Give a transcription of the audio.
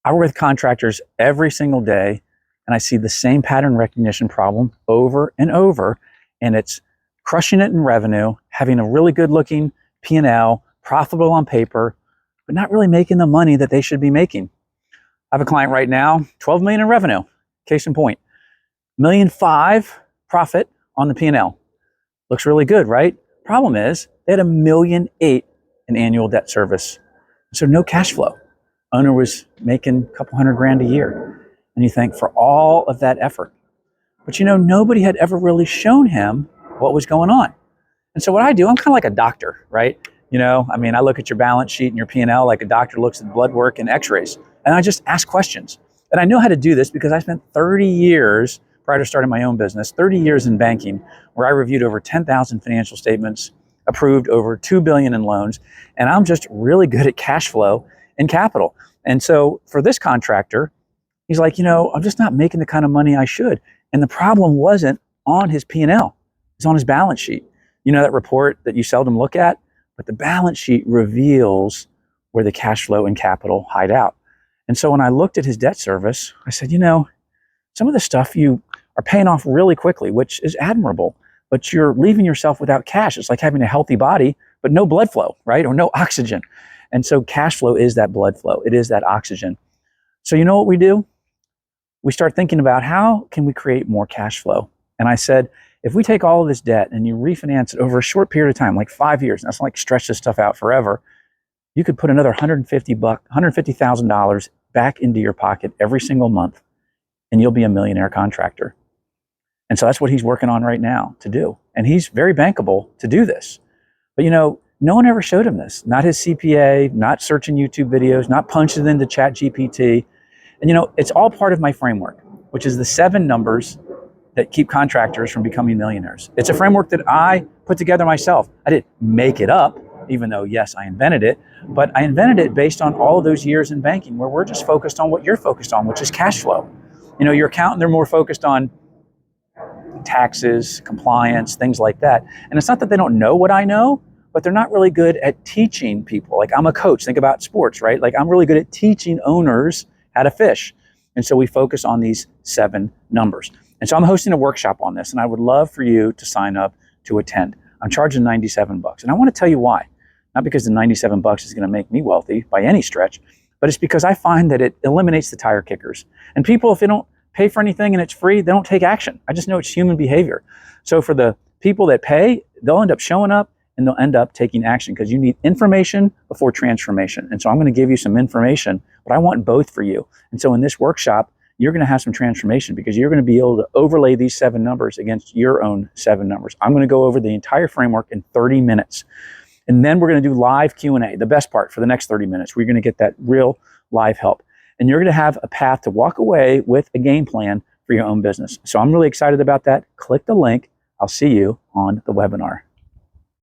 I work with contractors every single day, and I see the same pattern recognition problem over and over, and it's crushing it in revenue, having a really good looking P&L, profitable on paper, but not really making the money that they should be making. I have a client right now, 12 million in revenue, case in point, $1.5 million profit on the P&L. Looks really good, right? Problem is, they had $1.8 million in annual debt service. So no cash flow. Owner was making a couple $100,000 a year. And you think, for all of that effort. But nobody had ever really shown him what was going on. And so what I do, I'm kind of like a doctor, right? I look at your balance sheet and your P&L like a doctor looks at blood work and x-rays. And I just ask questions. And I know how to do this because I spent 30 years prior to starting my own business, 30 years in banking, where I reviewed over 10,000 financial statements, approved over $2 billion in loans. And I'm just really good at cash flow and capital. And so for this contractor, he's like, I'm just not making the kind of money I should. And the problem wasn't on his P&L. It's on his balance sheet. That report that you seldom look at, but the balance sheet reveals where the cash flow and capital hide out. And so when I looked at his debt service, I said, some of the stuff you are paying off really quickly, which is admirable, but you're leaving yourself without cash. It's like having a healthy body, but no blood flow, right? Or no oxygen. And so cash flow is that blood flow. It is that oxygen. So you know what we do? We start thinking about how can we create more cash flow? And I said, if we take all of this debt and you refinance it over a short period of time, like 5 years, and that's not like stretch this stuff out forever, you could put another $150,000 back into your pocket every single month, and you'll be a millionaire contractor. And so that's what he's working on right now to do. And he's very bankable to do this. But no one ever showed him this. Not his CPA, not searching YouTube videos, not punching into ChatGPT. And it's all part of my framework, which is the 7 numbers that keep contractors from becoming millionaires. It's a framework that I put together myself. I didn't make it up, even though, yes, I invented it, but I invented it based on all of those years in banking where we're just focused on what you're focused on, which is cash flow. Your accountant, they're more focused on taxes, compliance, things like that. And it's not that they don't know what I know, but they're not really good at teaching people. Like, I'm a coach, think about sports, right? Like, I'm really good at teaching owners how to fish. And so we focus on these 7 numbers. And so I'm hosting a workshop on this, and I would love for you to sign up to attend. I'm charging $97. And I want to tell you why. Not because the $97 is going to make me wealthy by any stretch, but it's because I find that it eliminates the tire kickers. And people, if they don't pay for anything and it's free, they don't take action. I just know it's human behavior. So for the people that pay, they'll end up showing up and they'll end up taking action because you need information before transformation. And so I'm going to give you some information, but I want both for you. And so in this workshop, you're going to have some transformation because you're going to be able to overlay these 7 numbers against your own 7 numbers. I'm going to go over the entire framework in 30 minutes. And then we're going to do live Q&A, the best part for the next 30 minutes. We're going to get that real live help. And you're going to have a path to walk away with a game plan for your own business. So I'm really excited about that. Click the link. I'll see you on the webinar.